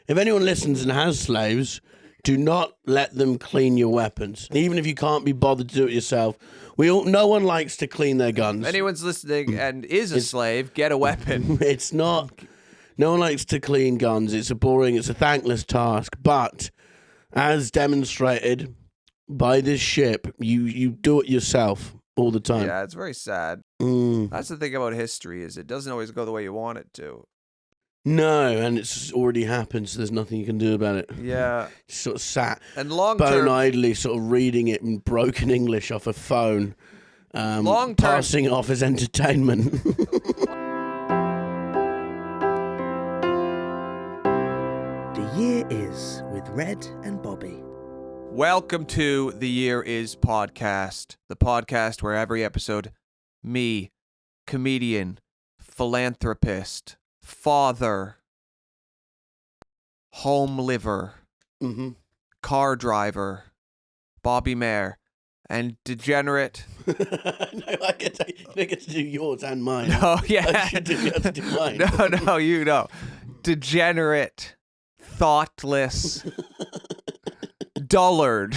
If anyone listens and has slaves, do not let them clean your weapons. Even if you can't be bothered to do it yourself. No one likes to clean their guns. If anyone's listening and is a slave, get a weapon. It's not. No one likes to clean guns. It's a thankless task. But as demonstrated by this ship, you do it yourself all the time. Yeah, it's very sad. That's the thing about history is it doesn't always go the way you want it to. No, and it's already happened, so there's nothing you can do about it. Yeah. Sort of sat and long-term, bone-idly sort of reading it in broken English off a phone, passing it off as entertainment. The Year Is with Red and Bobby. Welcome to The Year Is podcast, the podcast where every episode, me, comedian, philanthropist, father, home liver, car driver, Bobby Mair, and degenerate. No, I get to do yours and mine. Oh, yeah. You have to do mine. No, you know. Degenerate, thoughtless, dullard,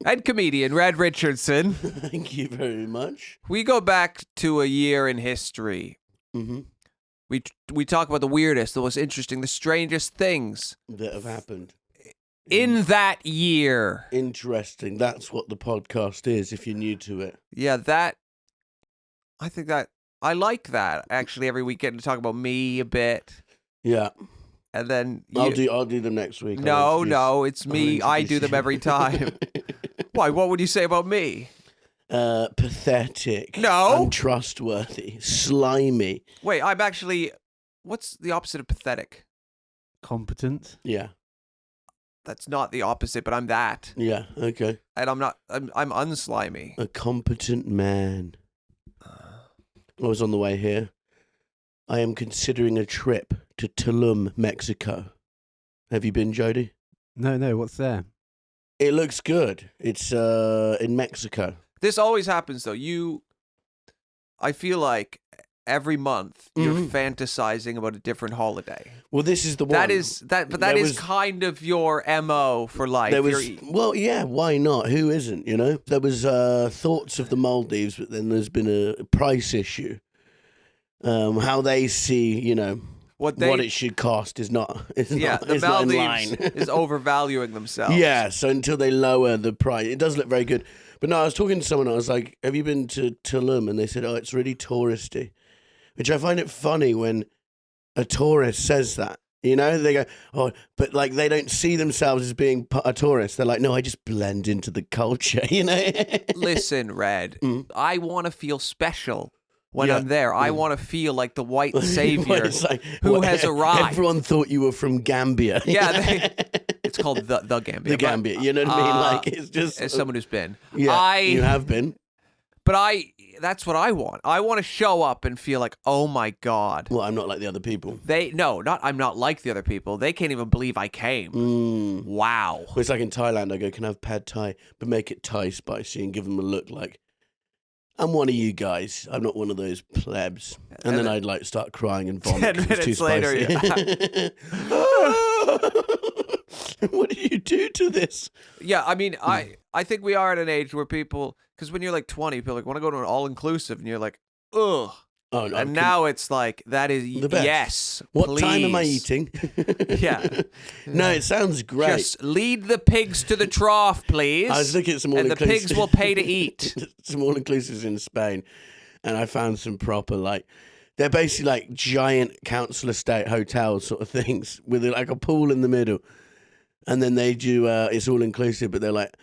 and comedian, Red Richardson. Thank you very much. We go back to a year in history. Mm-hmm. We talk about the weirdest, the most interesting, the strangest things that have happened in that year. Interesting. That's what the podcast is, if you're new to it. Yeah, I like that, actually, every weekend to talk about me a bit. Yeah. And then I'll do them next week. No, it's me. I do them every time. Why? What would you say about me? Pathetic. No. Untrustworthy. Slimy. Wait, I'm actually... What's the opposite of pathetic? Competent. Yeah. That's not the opposite, but I'm that. Yeah, okay. And I'm not... I'm unslimy. A competent man. I was on the way here. I am considering a trip to Tulum, Mexico. Have you been, Jody? No, what's there? It looks good. It's in Mexico. This always happens, though. I feel like every month you're fantasizing about a different holiday. Well, this is the one. That is kind of your MO for life. Well, yeah, why not? Who isn't, you know? There was thoughts of the Maldives, but then there's been a price issue. How they see, you know, what it should cost is not the Maldives not in line. is overvaluing themselves. Yeah, so until they lower the price, it does look very good. But no, I was talking to someone, I was like, have you been to Tulum? And they said, oh, it's really touristy. Which I find it funny when a tourist says that. You know, they go, oh, but like they don't see themselves as being a tourist. They're like, no, I just blend into the culture, you know? Listen, Red, I want to feel special. When I'm there, I want to feel like the white savior who has arrived. Everyone thought you were from Gambia. Yeah, it's called the Gambia. The Gambia, you know what I mean? Like it's just as someone who's been. Yeah, you have been. But that's what I want. I want to show up and feel like, oh my God. Well, I'm not like the other people. I'm not like the other people. They can't even believe I came. Wow. Well, it's like in Thailand, I go, can I have pad Thai, but make it Thai spicy and give them a look like, I'm one of you guys. I'm not one of those plebs. And then I'd like start crying and vomit. 10 minutes later, what do you do to this? Yeah, I mean, I think we are at an age where people, because when you're like 20, people like want to go to an all-inclusive, and you're like, ugh. Oh, no, and now it's like, that is, the best. Yes, What please. time am I eating? Yeah. No, it sounds great. Just lead the pigs to the trough, please. I was looking at some and the pigs will pay to eat. Some all-inclusives in Spain, and I found some proper, like, they're basically like giant council estate hotels sort of things with like a pool in the middle. And then they do, it's all-inclusive, but they're like,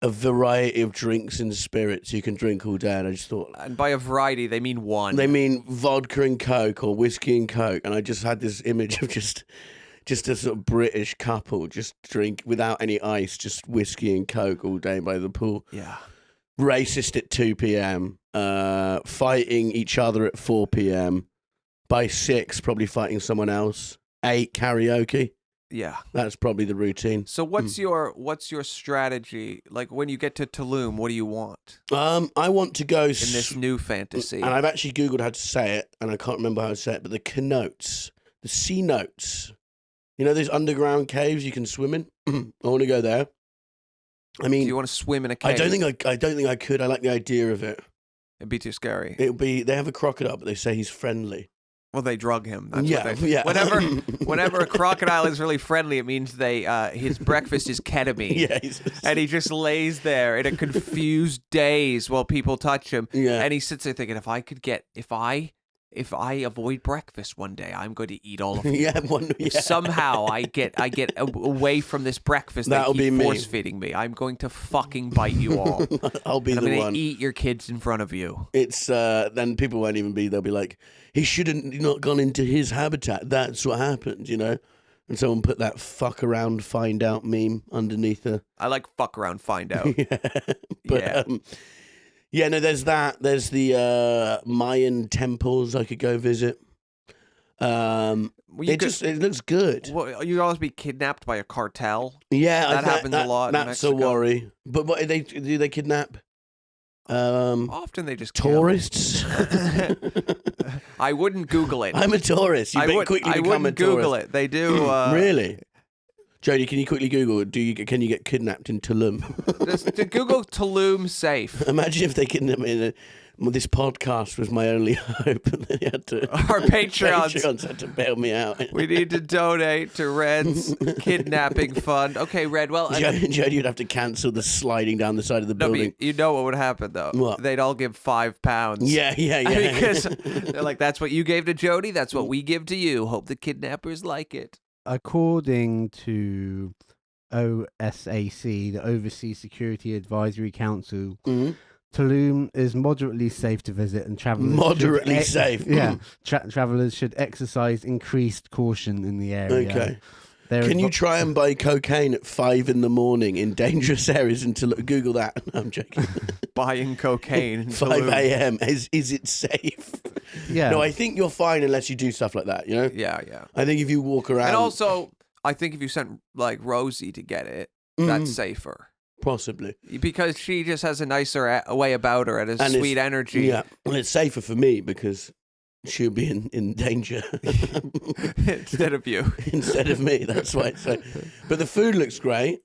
a variety of drinks and spirits you can drink all day, and I just thought... And by a variety, they mean one. They mean vodka and Coke or whiskey and Coke, and I just had this image of just a sort of British couple just drink without any ice, just whiskey and Coke all day by the pool. Yeah. Racist at 2 p.m, fighting each other at 4 p.m, by 6 probably fighting someone else, 8 karaoke. Yeah, that's probably the routine. So what's your strategy? Like when you get to Tulum, what do you want? I want to go in this new fantasy, and I've actually Googled how to say it, and I can't remember how to say it. But the cenotes, the cenotes, You know those underground caves you can swim in? I want to go there. I mean, Do you want to swim in a cave? I don't think I could. I like the idea of it. It'd be too scary. They have a crocodile, but they say he's friendly. Well, they drug him. That's Yeah, what they, yeah. Whenever a crocodile is really friendly, it means his breakfast is ketamine. Yeah, and he just lays there in a confused daze while people touch him. Yeah. And he sits there thinking, if I avoid breakfast one day, I'm going to eat all of you. If somehow I get away from this breakfast That'll they keep be me. force feeding me, I'm going to fucking bite you all. I'll be and the I'm one. going to eat your kids in front of you. It's then people won't even be. They'll be like, he shouldn't not gone into his habitat. That's what happened, you know. And someone put that "fuck around, find out" meme underneath the. I like fuck around, find out. Yeah, no, there's that. There's the Mayan temples I could go visit. It looks good. Well, you'd always be kidnapped by a cartel. Yeah, that happens a lot in That's a Mexico. worry. But what do they kidnap? Often they just kill. Tourists. I wouldn't Google it. I'm a tourist. You better quickly become a wouldn't tourist. Google it. They do. Really? Jody, can you quickly Google? Can you get kidnapped in Tulum? Just to Google Tulum safe. Imagine if they kidnapped me. This podcast was my only hope, and they had to. Our Patreons had to bail me out. We need to donate to Red's kidnapping fund. Okay, Red. Well, Jody, you'd have to cancel the sliding down the side of the building. You know what would happen though? What? They'd all give £5. Yeah. Because they're like, that's what you gave to Jody. That's what we give to you. Hope the kidnappers like it. According to OSAC, the Overseas Security Advisory Council, Tulum is moderately safe to visit, and travelers Moderately safe. Yeah, travelers should exercise increased caution in the area. Okay. There Can is you try and buy cocaine at 5 a.m. in dangerous areas until Google that? No, I'm joking. Buying cocaine. in 5 Tulum. a.m. Is it safe? Yeah. No, I think you're fine unless you do stuff like that. You know. Yeah. I think if you walk around, And also, I think if you sent like Rosie to get it, that's safer. possibly. Because she just has a nicer way about her and a sweet energy. Yeah, well, it's safer for me because she'll be in danger Instead of you. instead of me. That's why it's safe. But the food looks great,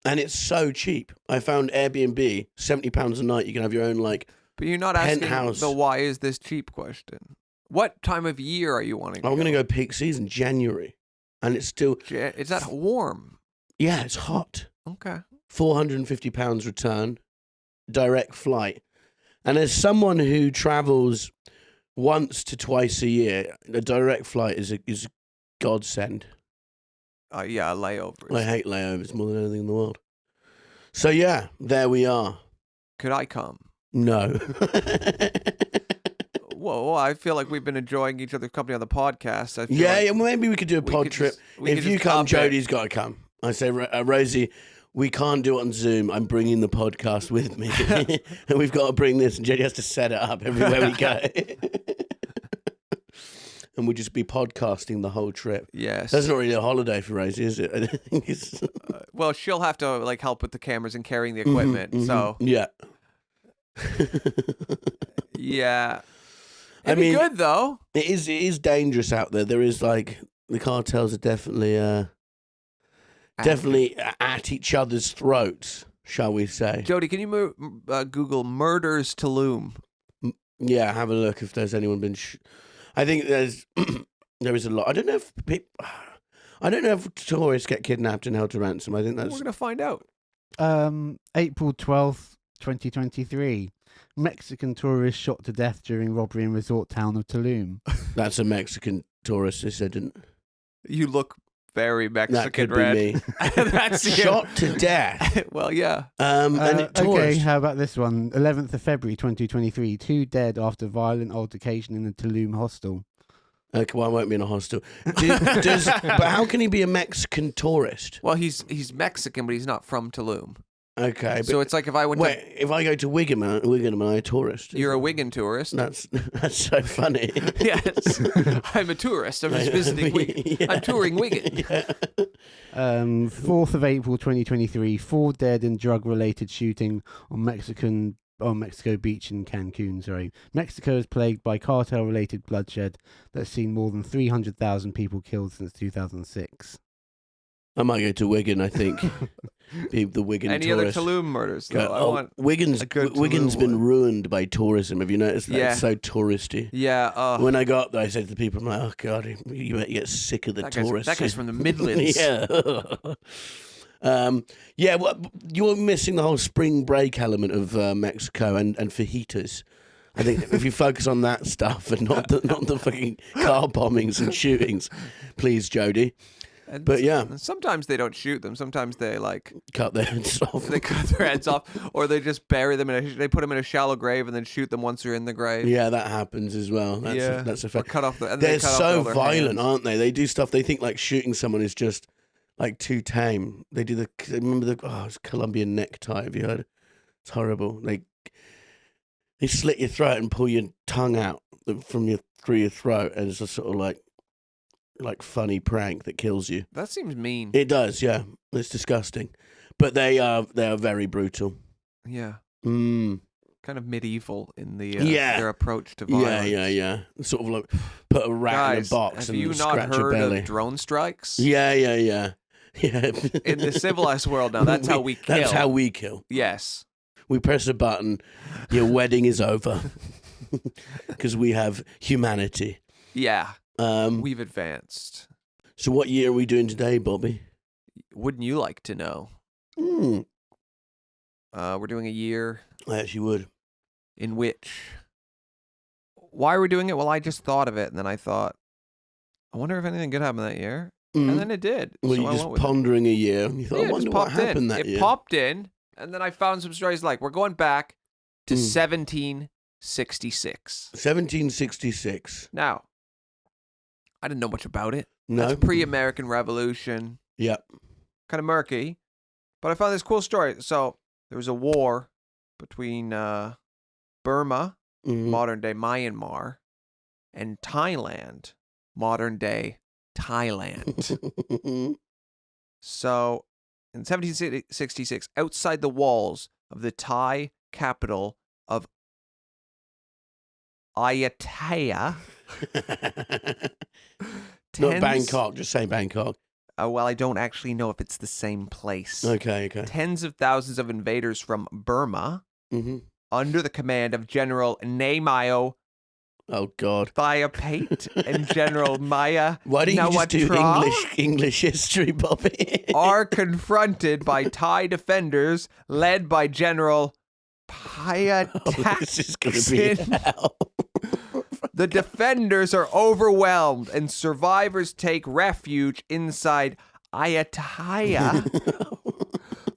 and it's so cheap. I found Airbnb, £70 a night. You can have your own But you're not asking penthouse. the why is this cheap question. What time of year are you wanting to I'm going to go peak season, January, and it's still Is that warm? yeah, it's hot. Okay. £450 return, direct flight. And as someone who travels once to twice a year, a direct flight is a godsend. Yeah, layovers. I hate layovers more than anything in the world. So yeah, there we are. Could I come? No. Whoa, I feel like we've been enjoying each other's company on the podcast. I feel Yeah, like yeah, maybe we could do a pod trip. If you come, Jody's got to come. I say, Rosie, we can't do it on Zoom. I'm bringing the podcast with me. And we've got to bring this, and Jody has to set it up everywhere we go. And we'll just be podcasting the whole trip. Yes. That's not really a holiday for Rosie, is it? I don't think it's... Well, she'll have to help with the cameras and carrying the equipment. So yeah. yeah. I It'd mean, be good though. It is dangerous out there. There is the cartels are definitely at each other's throats, shall we say? Jody, can you Google murders Tulum? Yeah, have a look if there's anyone been. I think there is a lot. I don't know if tourists get kidnapped and held to ransom. I think that's. We're gonna find out. April 12th, 2023. Mexican tourist shot to death during robbery in resort town of Tulum. That's a Mexican tourist. They said, didn't. You look very Mexican. That could Red. be me. That's you. Shot to death. Well, yeah. And Okay, tourist. how about this one? 11th of February 2023. 2 dead after violent altercation in the Tulum hostel. Okay, well, I won't be in a hostel. But how can he be a Mexican tourist? Well, he's Mexican, but he's not from Tulum. Okay, but So it's like if I went if I go to Wigan, am I a tourist? You're a Wigan tourist. That's so funny. Yes. I'm a tourist. I'm just visiting Wigan. Yeah. I'm touring Wigan. Yeah. 4th of April 2023. 4 dead in drug-related shooting on Mexico Beach in Cancun. Sorry, Mexico is plagued by cartel-related bloodshed that's seen more than 300,000 people killed since 2006. I might go to Wigan, I think. Be the Wigan Any tourist. other Tulum murders? Though? I want Wigan's a good Wigan's Tulum been one. ruined by tourism. Have you noticed that? Yeah. It's so touristy. Yeah. When I got there, I said to the people, I'm like, oh, God, you get sick of the tourists. That guy's from the Midlands. Yeah. Well, you're missing the whole spring break element of Mexico and fajitas. I think if you focus on that stuff and not the fucking car bombings and shootings, please, Jody. But yeah, sometimes they don't shoot them. Sometimes they cut their heads off. They cut their heads off, or they just bury them they put them in a shallow grave and then shoot them once they're in the grave. Yeah, that happens as well. That's a fact. Or cut off they're so violent, hands. aren't they? They do stuff. They think like shooting someone is just like too tame. They do remember it's Colombian necktie. Have you heard? It's horrible. They slit your throat and pull your tongue out through your throat, and it's a sort of like funny prank that kills you. That seems mean. It does, yeah. It's disgusting, but they are very brutal. Yeah. Mm. Kind of medieval in the yeah. their approach to violence. Yeah. Sort of like put a rat in a box and scratch your belly. Have you not heard of drone strikes? Yeah. In the civilized world now, that's how we kill. That's how we kill. Yes. We press a button, your wedding is over. Because we have humanity. Yeah. We've advanced. So what year are we doing today, Bobby? Wouldn't you like to know? We're doing a year. I actually would. In which... Why are we doing it? Well, I just thought of it, and then I thought, I wonder if anything good happened that year. And then it did. Well, so you're just pondering a year. You thought, I wonder what happened that year. It popped in, and then I found some stories we're going back to 1766. 1766. Now, I didn't know much about it. No. That's pre-American Revolution. Yep. Kind of murky. But I found this cool story. So, there was a war between Burma, modern-day Myanmar, and Thailand, modern-day Thailand. So, in 1766, outside the walls of the Thai capital of Ayutthaya. Not Bangkok, just say Bangkok. Well, I don't actually know if it's the same place. Okay. Tens of thousands of invaders from Burma, under the command of General Namayo. Oh God! Thiopate and General Maya. Why don't you just do English history, Bobby? Are confronted by Thai defenders led by General Payatak. This is going to be hell. The defenders are overwhelmed, and survivors take refuge inside Ayutthaya.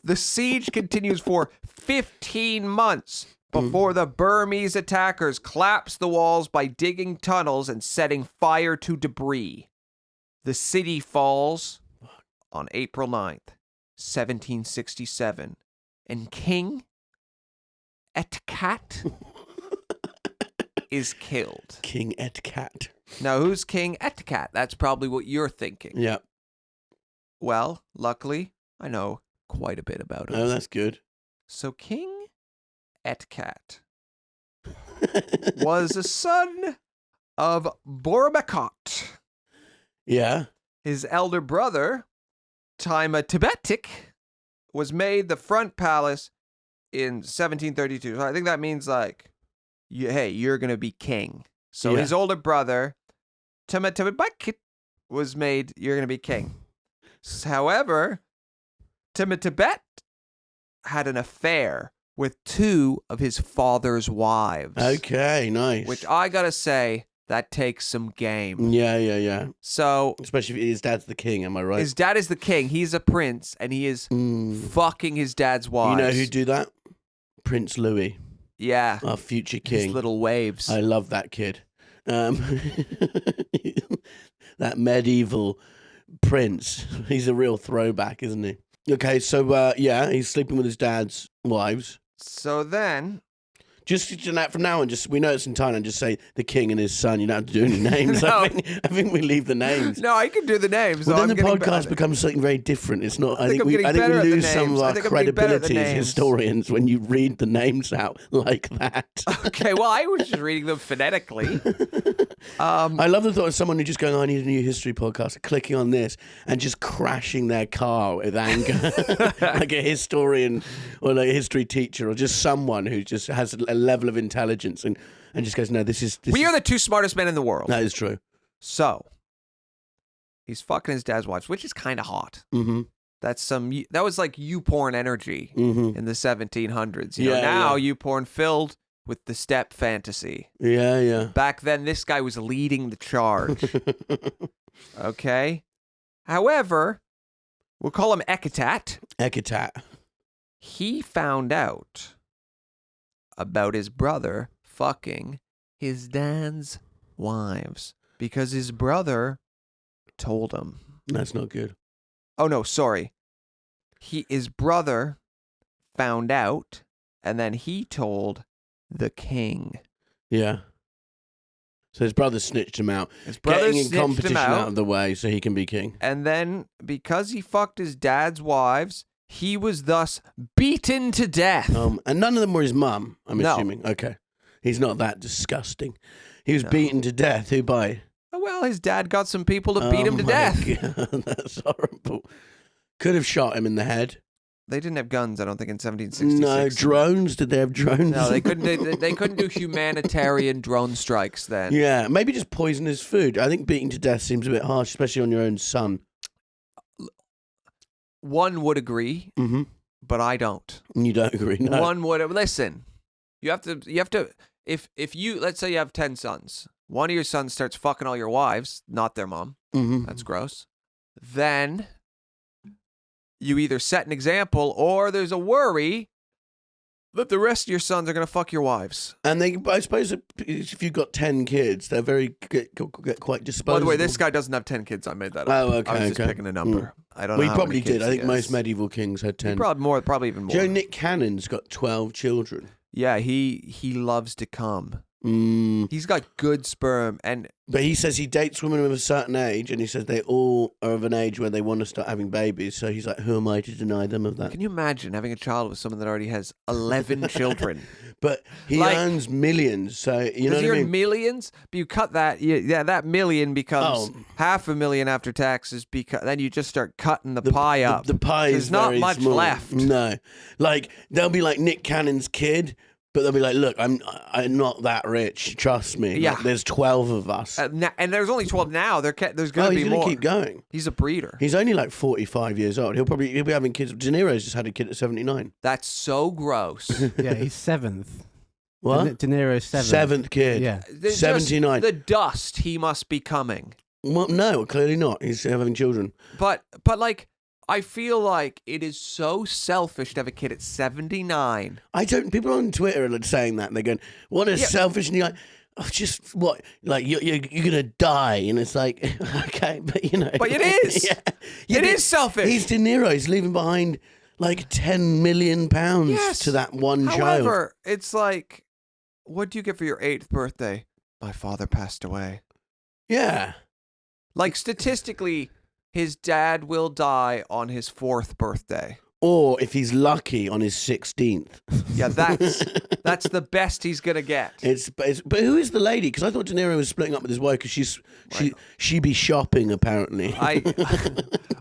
The siege continues for 15 months before the Burmese attackers collapse the walls by digging tunnels and setting fire to debris. The city falls on April 9th, 1767, and King Ekkathat is killed. King Ekkathat. Now, who's King Ekkathat? That's probably what you're thinking. Yeah. Well, luckily, I know quite a bit about him. Oh, that's good. So, King Ekkathat was a son of Bormakot. Yeah. His elder brother, Tibetic, was made the front palace in 1732. So I think that means hey, you're going to be king. So his older brother, Tibetic, was made, you're going to be king. However, Tibet had an affair with two of his father's wives. Okay, nice. Which I gotta say, that takes some game. Yeah. So, especially if his dad's the king, am I right? His dad is the king. He's a prince, and he is fucking his dad's wives. You know who do that? Prince Louis. Yeah. Our future king. His little waves. I love that kid. That medieval prince. He's a real throwback, isn't he? Okay, so he's sleeping with his dad's wives. So then... Just from now on, we know it's in Thailand. Just say the king and his son. You don't have to do any names. No. I think we leave the names. No, I can do the names. Well, though. then the I'm getting podcast better. becomes something very different. It's not. I think I'm we getting better at the lose some names. of I our think I'm getting better at the credibility as names. historians when you read the names out like that. Okay, well, I was just reading them phonetically. I love the thought of someone who just going, I need a new history podcast, clicking on this and just crashing their car with anger, like a historian or like a history teacher or just someone who just has a level of intelligence and just goes, no, this We are the two smartest men in the world. that is true. So, he's fucking his dad's wives, which is kind of hot. Mm-hmm. That was like you-porn energy Mm-hmm. in the 1700s. You know, Yeah, now yeah. you-porn filled with the step fantasy. Yeah, yeah. Back then, this guy was leading the charge. Okay? However, we'll call him Ekkathat. Ekkathat. He found out about his brother fucking his dad's wives because his brother told him. That's not good. Oh no, sorry. His brother found out, and then he told the king. Yeah. So his brother snitched him out. His brother Getting in snitched competition him out of the way so he can be king. And then, because he fucked his dad's wives, he was thus beaten to death. And none of them were his mum, I'm No. assuming. Okay. He's not that disgusting. He was beaten to death. Who by? Oh, well, his dad got some people to beat him to my death. God, that's horrible. Could have shot him in the head. They didn't have guns, I don't think, in 1766. No, drones? Did they have drones? No, they couldn't. They couldn't do humanitarian drone strikes then. Yeah, maybe just poison his food. I think beating to death seems a bit harsh, especially on your own son. One would agree, Mm-hmm. but I don't. You don't agree, no? One would listen. You have to. If you, let's say you have 10 sons, one of your sons starts fucking all your wives, not their mom. Mm-hmm. That's gross. Then you either set an example, or there's a worry that the rest of your sons are gonna fuck your wives. And I suppose if you've got 10 kids, they're get quite disposable. By the way, this guy doesn't have 10 kids. I made that up. Oh, okay, I was just okay. picking a number. I don't Well, know. he how probably many kids did. I think he most has. medieval kings had 10. Probably even more. Do you know Nick Cannon's got 12 children? Yeah, he loves to come. Mm. He's got good sperm, and But he says he dates women of a certain age, and he says they all are of an age where they want to start having babies. So he's like, who am I to deny them of that? can you imagine having a child with someone that already has 11 children? But he Like- earns millions, so you know Does he what I earn mean? millions? But you cut that, yeah, that million becomes Oh. $500,000 after taxes. Because then you just start cutting the pie up. The pie There's is not very much small. left. No, like they'll be like Nick Cannon's kid, but they'll be like, "Look, I'm not that rich. Trust me. Yeah. Like, there's 12 of us. And there's only 12 now. There's Oh, going to he's be gonna more. keep going. He's a breeder. He's only like 45 years old. He'll be having kids. De Niro's just had a kid at 79. That's so gross. Yeah, he's seventh. What? De Niro's seventh. Seventh kid. Yeah. There's 79. just the dust he must be coming. Well, no, clearly not. He's having children. But like, I feel like it is so selfish to have a kid at 79. People on Twitter are like saying that. They're going, "What a Yeah. selfish," and you're like, "Oh, just what? Like you're gonna die," and it's like, okay, but you know, But it is. yeah, It but is selfish. He's De Niro. He's leaving behind like £10 million Yes. to that one child. However, it's like, what do you get for your 8th birthday? My father passed away. Yeah, Like, statistically, his dad will die on his 4th birthday. or if he's lucky, on his 16th. Yeah, that's the best he's gonna get. But who is the lady? Because I thought De Niro was splitting up with his wife because she be shopping apparently.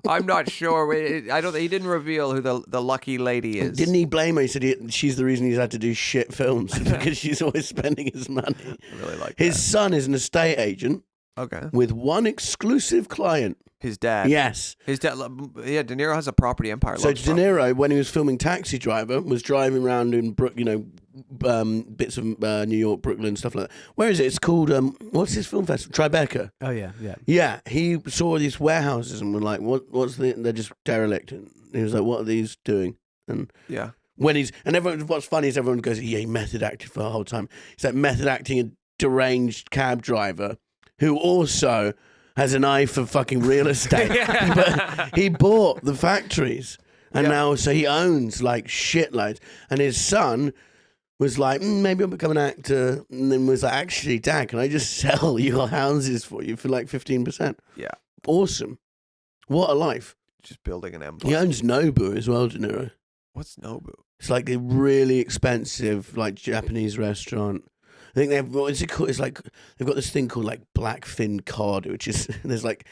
I'm not sure. I don't. He didn't reveal who the lucky lady is. Didn't he blame her? He said she's the reason he's had to do shit films because she's always spending his money. I really like His son is an estate agent that. Okay. with one exclusive client. His dad. Yes. His dad. Yeah, De Niro has a property empire. So Loves De Niro, when he was filming Taxi Driver, was driving around in bits of New York, Brooklyn, stuff like that. Where is it? It's called what's his film festival? Tribeca. Oh yeah, yeah. Yeah, he saw these warehouses and was like, "What's the? They're just derelict." And he was like, "What are these doing?" And Yeah. what's funny is everyone goes, "Yeah, he method acted for the whole time." He's like method acting a deranged cab driver who also has an eye for fucking real estate. But he bought the factories and now so he owns like shitloads. And his son was like, maybe I'll become an actor, and then was like, actually, Dad, can I just sell your houses for you for like 15%? Yeah. Awesome. What a life. Just building an empire. He owns Nobu as well, De Niro. What's Nobu? It's like a really expensive, like, Japanese restaurant. I think they have, what is it called? It's like, they've got this thing called, like, blackfin cod, which is, there's like,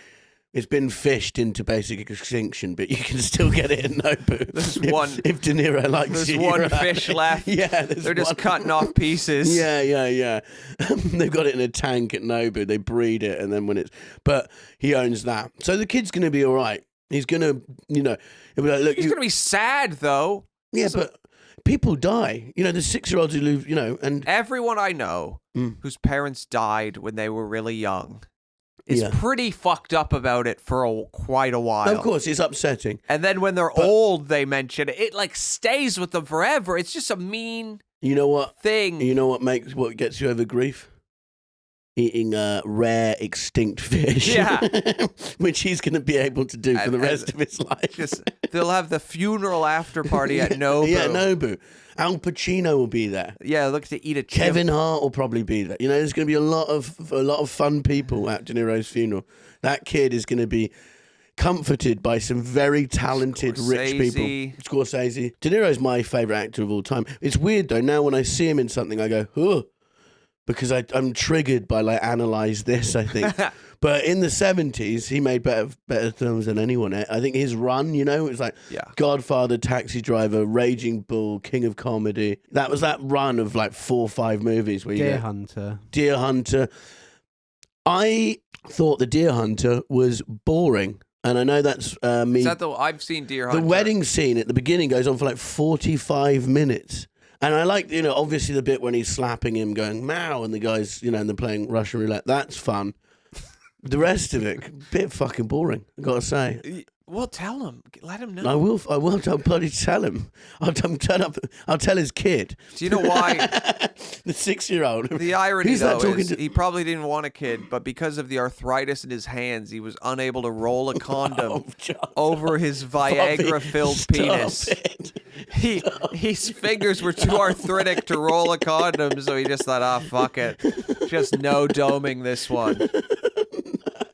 it's been fished into basic extinction, but you can still get it in Nobu. If De Niro likes There's you. one fish left. Yeah. They're just cutting off pieces. Yeah. They've got it in a tank at Nobu. They breed it, and then but he owns that. So the kid's going to be all right. He's going to, he'll be like, look. He's going to be sad, though. Yeah, but people die. The 6-year-olds who live, and. Everyone I know whose parents died when they were really young is pretty fucked up about it for quite a while. Of course, it's upsetting. And then when they're old, they mention it. It like stays with them forever. It's just a mean thing. You know what gets you over grief? Eating rare extinct fish. Yeah. Which he's going to be able to do for the rest of his life. They'll have the funeral after party at Nobu. Yeah, Nobu. Al Pacino will be there. Yeah, look to eat a chip. Kevin Hart will probably be there. There's going to be a lot of fun people at De Niro's funeral. That kid is going to be comforted by some very talented rich people. Scorsese. De Niro's my favourite actor of all time. It's weird though. Now when I see him in something, I go, huh. Because I'm triggered by analyze this, I think. But in the 70s, he made better films than anyone. I think his run, it was like Godfather, Taxi Driver, Raging Bull, King of Comedy. That was that run of 4 or 5 movies. Where Deer Hunter. Deer Hunter. I thought The Deer Hunter was boring. And I know that's me. Is that I've seen Deer Hunter. The wedding scene at the beginning goes on for 45 minutes. And I like, obviously the bit when he's slapping him going, Mao, and the guys, and they're playing Russian roulette. That's fun. The rest of it, a bit fucking boring, I gotta say. Well, tell him. Let him know. I will. I'll bloody tell him. I'll turn up. I'll tell his kid. Do you know why? The 6-year-old. The irony, though, is he probably didn't want a kid, but because of the arthritis in his hands, he was unable to roll a condom over his Viagra-filled penis. His fingers were too arthritic to roll a condom, so he just thought, fuck it. Just no doming this one.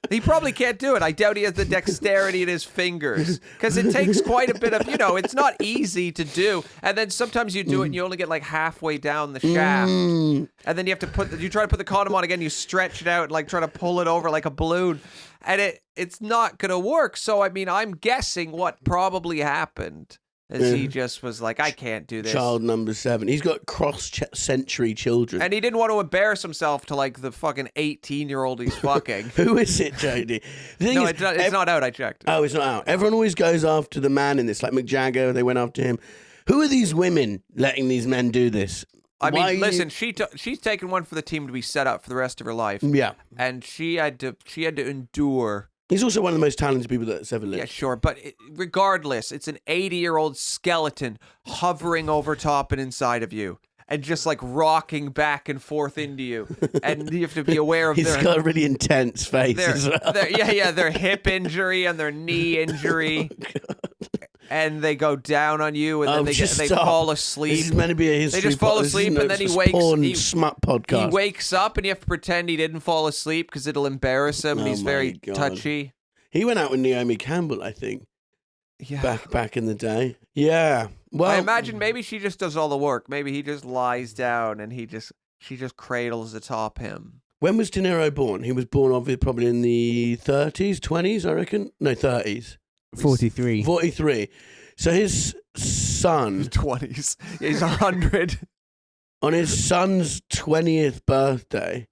He probably can't do it. I doubt he has the dexterity in his fingers because it takes quite a bit of, it's not easy to do. And then sometimes you do it and you only get halfway down the shaft. And then you have to you try to put the condom on again, you stretch it out and try to pull it over like a balloon. And it's not going to work. So, I'm guessing what probably happened is he just was like, I can't do this. Child number 7. He's got cross-century children. And he didn't want to embarrass himself to the fucking 18-year-old he's fucking. Who is it, Jody? No, it's not out. I checked. Oh, it's not out. Everyone always goes after the man in this. Like Mick Jagger, they went after him. Who are these women letting these men do this? Listen, she's taken one for the team to be set up for the rest of her life. Yeah. And she had to endure. He's also one of the most talented people that's ever lived. Yeah, sure. But regardless, it's an 80-year-old skeleton hovering over top and inside of you and just rocking back and forth into you. And you have to be aware of He's got a really intense face as well. Their hip injury and their knee injury. Oh, and they go down on you, and then they fall asleep. This is meant to be a history. They just fall asleep, and then he wakes. Smut podcast. He wakes up, and you have to pretend he didn't fall asleep because it'll embarrass him. And he's very touchy. He went out with Naomi Campbell, I think. Yeah. Back in the day. Yeah. Well, I imagine maybe she just does all the work. Maybe he just lies down, and she just cradles atop him. When was De Niro born? He was born obviously probably in the 30s, 20s, I reckon. No, 30s. 43. 43. So his son... 20s. He's 100. On his son's 20th birthday,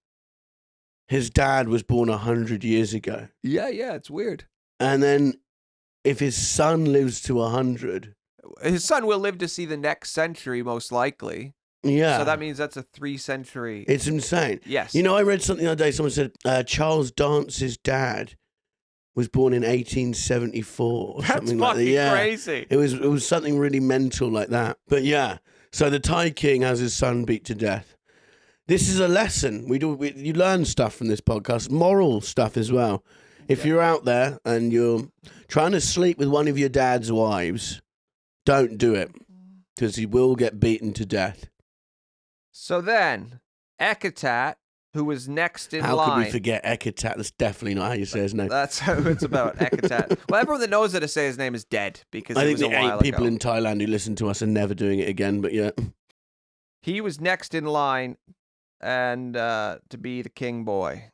his dad was born 100 years ago. Yeah, it's weird. And then if his son lives to 100... His son will live to see the next century, most likely. Yeah. So that means that's a 3-century... It's insane. Yes. I read something the other day. Someone said Charles Dance's dad was born in 1874 or something like that. Yeah. Crazy. It was something really mental like that. But yeah, so the Thai king has his son beat to death. This is a lesson. You learn stuff from this podcast, moral stuff as well. If you're out there and you're trying to sleep with one of your dad's wives, don't do it because he will get beaten to death. So then, Ekkathat, who was next in How line. could we forget Ekkathat? That's definitely not how you say his name. That's how it's about, Ekkathat. Well, everyone that knows how to say his name is dead because I it think was a the 8 while people ago. in Thailand who listen to us are never doing it again, but yeah. He was next in line and to be the king boy.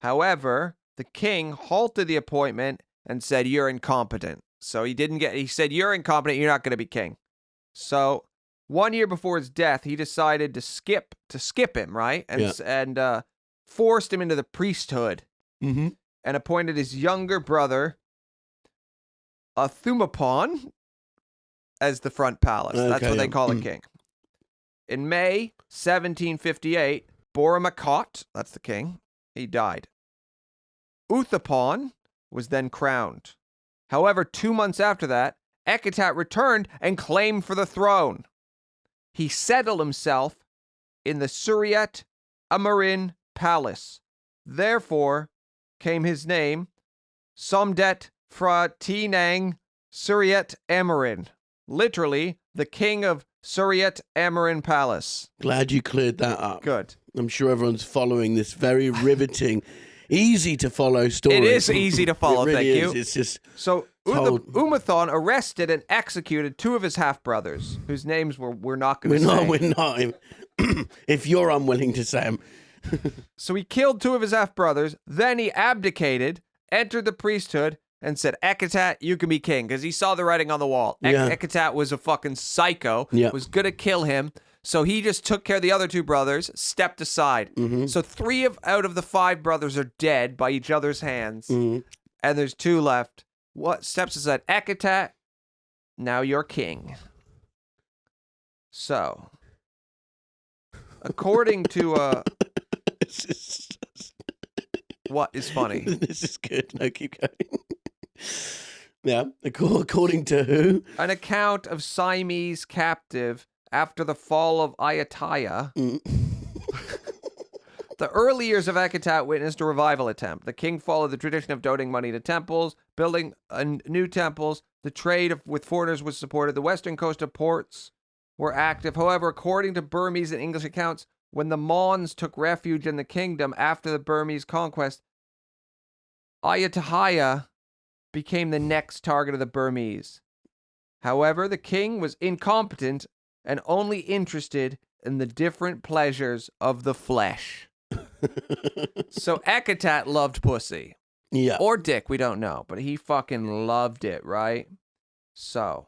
However, the king halted the appointment and said, "You're incompetent." So he said, "You're incompetent, you're not going to be king." So 1 year before his death, he decided to skip him, right? And forced him into the priesthood Mm-hmm. and appointed his younger brother, Thumapon, as the front palace. That's Okay, what they yeah. call a king. In May 1758, Borimakot, that's the king, he died. Uthapon was then crowned. However, 2 months after that, Ekkathat returned and claimed for the throne. He settled himself in the Suryat Amarin Palace. Therefore came his name, Somdet Phra Suryat Amarin, literally the king of Suryat Amarin Palace. Glad you cleared that up. Good. I'm sure everyone's following this very riveting, easy to follow story. It is easy to follow, It really thank is. you. It's just So told. Umathon arrested and executed 2 of his half-brothers, whose names we're not going we're to say. not. We're not. If you're unwilling to say them, So he killed 2 of his half-brothers, then he abdicated, entered the priesthood, and said, "Ekkathat, you can be king," because he saw the writing on the wall. Yeah. Ekkathat was a fucking psycho, Yeah. was going to kill him, so he just took care of the other 2 brothers, stepped aside. Mm-hmm. So 3 out of the 5 brothers are dead by each other's hands, Mhm. and there's 2 left. What steps aside? Ekkathat, now you're king. So, according to This is what is funny? This is good. No, keep going. Yeah, according to who? An account of Siamese captive after the fall of Ayutthaya. Mm. The early years of Ekkathat witnessed a revival attempt. The king followed the tradition of donating money to temples, building new temples. The trade with foreigners was supported. The western coast of ports were active. However, according to Burmese and English accounts, when the Mons took refuge in the kingdom after the Burmese conquest, Ayutthaya became the next target of the Burmese. However, the king was incompetent and only interested in the different pleasures of the flesh. So Ekkathat loved pussy. Yeah. Or dick, we don't know. But he fucking loved it, right? So,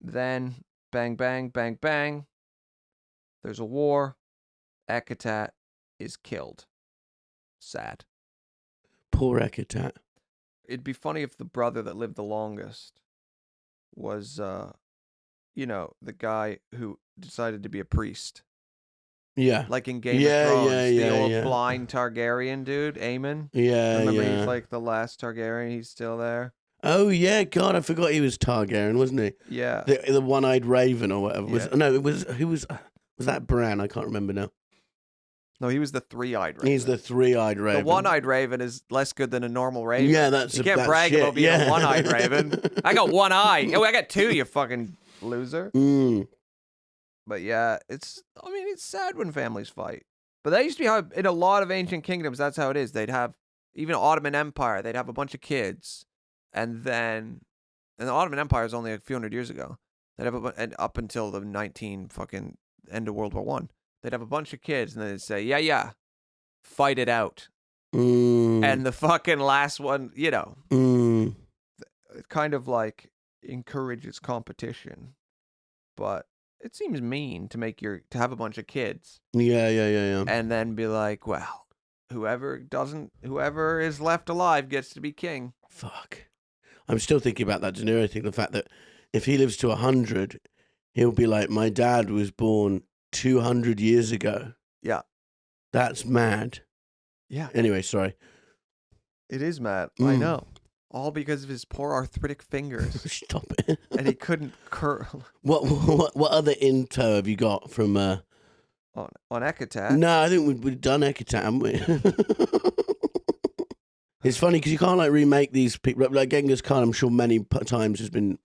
then, bang, bang, bang, bang. There's a war. Ekkathat is killed. Sad. Poor Ekkathat. It'd be funny if the brother that lived the longest was, the guy who decided to be a priest. Yeah. Like in Game Yeah, of Thrones, yeah, the yeah, old yeah. blind Targaryen dude, Aemon. Yeah, Remember yeah. he's like the last Targaryen, he's still there. Oh yeah, God, I forgot he was Targaryen, wasn't he? Yeah. The one-eyed raven or whatever. Yeah. No, it was who was that Bran? I can't remember now. No, he was the 3-eyed raven. He's the three-eyed raven. The one-eyed raven is less good than a normal raven. Yeah, that's You can't that's brag shit. about being yeah. a one-eyed raven. I got 1 eye. Oh, I got 2, you fucking loser. Mm. But yeah, it's sad when families fight. But that used to be how, in a lot of ancient kingdoms, that's how it is. They'd have, even Ottoman Empire, they'd have a bunch of kids. And the Ottoman Empire is only a few hundred years ago. They'd have and up until the end of World War One. They'd have a bunch of kids and they'd say, yeah, fight it out. Mm. And the fucking last one, Mm. it kind of like encourages competition. But it seems mean to have a bunch of kids Yeah. and then be like, well, whoever is left alive gets to be king. Fuck. I'm still thinking about that De Niro thing. The fact that if he lives to 100, he'll be like, my dad was born 200 years ago. Yeah. That's mad. Yeah. Anyway, sorry. It is mad. I Mm. know. All because of his poor arthritic fingers. Stop it. And he couldn't curl. What other info have you got from... On Ekkathat. No, I think we've done Ekkathat, haven't we? It's funny because you can't remake these people. Like Genghis Khan, I'm sure many times has been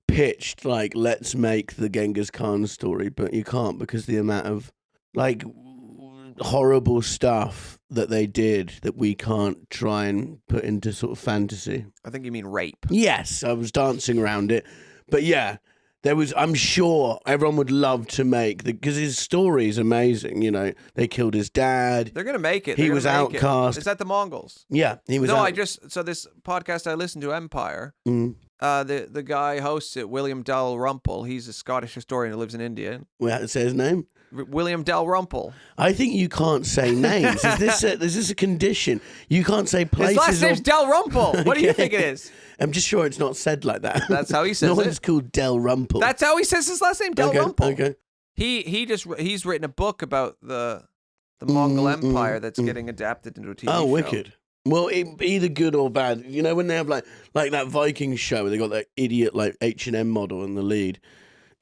pitched let's make the Genghis Khan story, but you can't because the amount of like horrible stuff that they did that we can't try and put into sort of fantasy. I think you mean rape. Yes, I was dancing around it. But yeah, there was, I'm sure everyone would love to make, because his story is amazing, you know. They killed his dad. They're going to make it. He They're was gonna make it. outcast. Is that the Mongols? Yeah, he was No, so this podcast I listened to, Empire, the guy hosts it, William Dalrymple. He's a Scottish historian who lives in India. We have to say his name? William Dalrymple. I think you can't say names. Is this a condition? You can't say places. His last name's Dalrymple. What do you think it is? I'm just sure it's not said like that. That's how he says no it. one's called Dalrymple. That's how he says his last name, Dalrymple. Okay. He's written a book about the Mongol Empire that's getting adapted into a TV show. Oh, wicked. Well, either good or bad. You know when they have like that Viking show where they got that idiot like H&M model in the lead.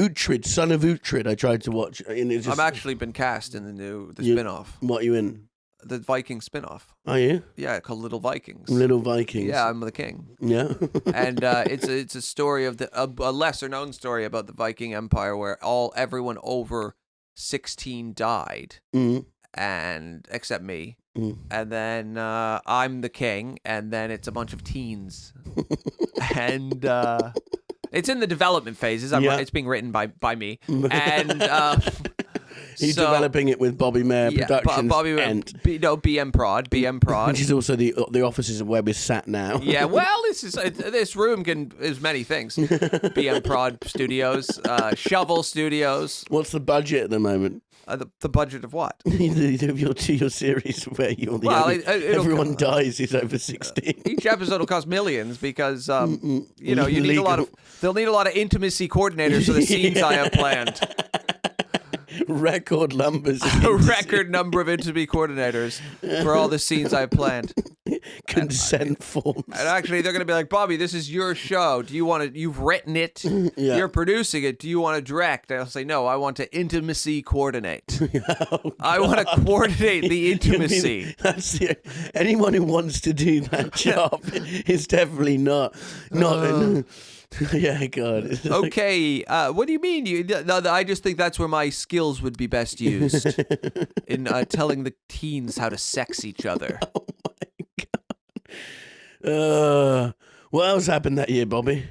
Uhtred, son of Uhtred. I tried to watch. And it's just, I've actually been cast in the spin-off. What are you in? The Viking spin-off. Are you? Yeah, called Little Vikings. Little Vikings. Yeah, I'm the king. Yeah. And it's a story of a lesser known story about the Viking Empire where everyone over 16 died, and except me. And then I'm the king, and then it's a bunch of teens, and it's in the development phases. It's being written by me, and he's developing it with Bobby Mair Productions. Bobby Mair, BM Prod, which is also the offices of where we're sat now. Yeah, well, this room is many things. BM Prod Studios, Shovel Studios. What's the budget at the moment? The budget of what? your series where everyone dies who's over 16. Each episode will cost millions because they'll need a lot of intimacy coordinators for the scenes I have planned. Record numbers. A record number of intimacy coordinators for all the scenes I have planned. Consent forms. And actually, they're going to be like, Bobby, this is your show. Do you want to? You've written it. Yeah. You're producing it. Do you want to direct? And I'll say, no. I want to intimacy coordinate. I want to coordinate the intimacy. Anyone who wants to do that job is definitely not. Yeah, God. Okay, what do you mean? I just think that's where my skills would be best used in telling the teens how to sex each other. Oh my God. What else happened that year, Bobby?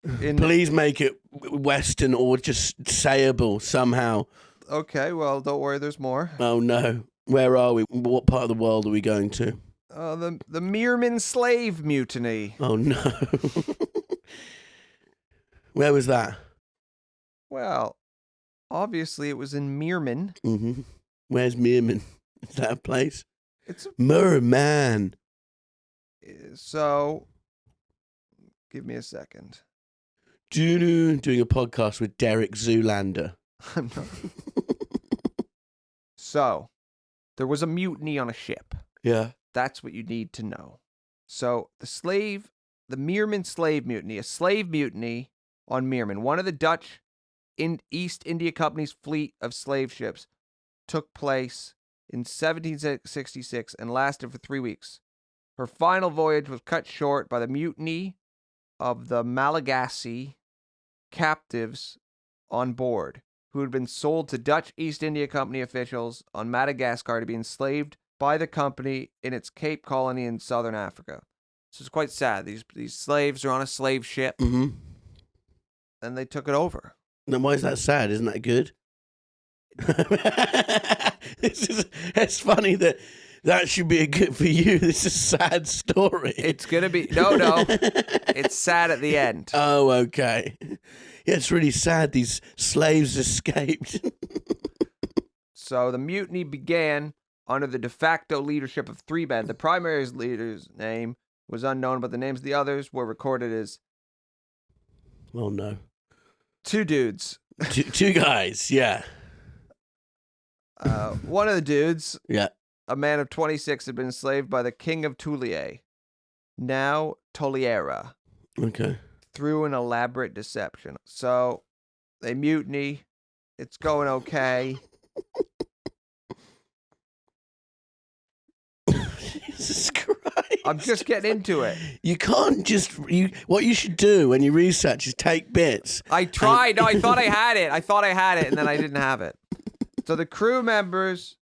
Please make it Western or just sayable somehow. Okay, well, don't worry, there's more. Oh no. Where are we? What part of the world are we going to? The Meermin Slave Mutiny. Oh no. Where was that? Well, obviously it was in Meermin. Mm-hmm. Where's Meermin? Is that a place? It's Merman. So, give me a second. Doing a podcast with Derek Zoolander. I'm not. So, there was a mutiny on a ship. Yeah. That's what you need to know. So, the Meermin Slave Mutiny, a slave mutiny on Meermin, one of the Dutch East India Company's fleet of slave ships, took place in 1766 and lasted for 3 weeks. Her final voyage was cut short by the mutiny of the Malagasy captives on board, who had been sold to Dutch East India Company officials on Madagascar to be enslaved by the company in its Cape colony in southern Africa. So it's quite sad. These slaves are on a slave ship. Mm-hmm. And they took it over. Then why is that sad? Isn't that good? It's funny that should be a good for you. This is a sad story. It's gonna be no. It's sad at the end. Oh, okay. Yeah, it's really sad. These slaves escaped. So the mutiny began under the de facto leadership of 3 men. The primary leader's name was unknown, but the names of the others were recorded as. Well, no. 2 dudes. Two guys, yeah. One of the dudes, yeah, a man of 26, had been enslaved by the King of Tulum, now Toliara. Okay. Through an elaborate deception. So they mutiny. It's going okay. Jesus Christ. I'm just getting into it. You can't just... what you should do when you research is take bits. I tried. No, I thought I had it. And then I didn't have it. So the crew members,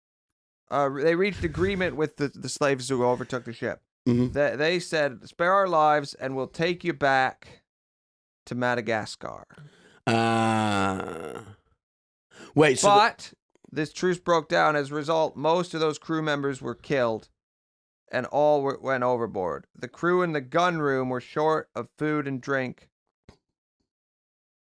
they reached agreement with the slaves who overtook the ship. Mhm. They said, spare our lives and we'll take you back to Madagascar. Wait, so But this truce broke down. As a result, most of those crew members were killed and all went overboard. The crew in the gun room were short of food and drink.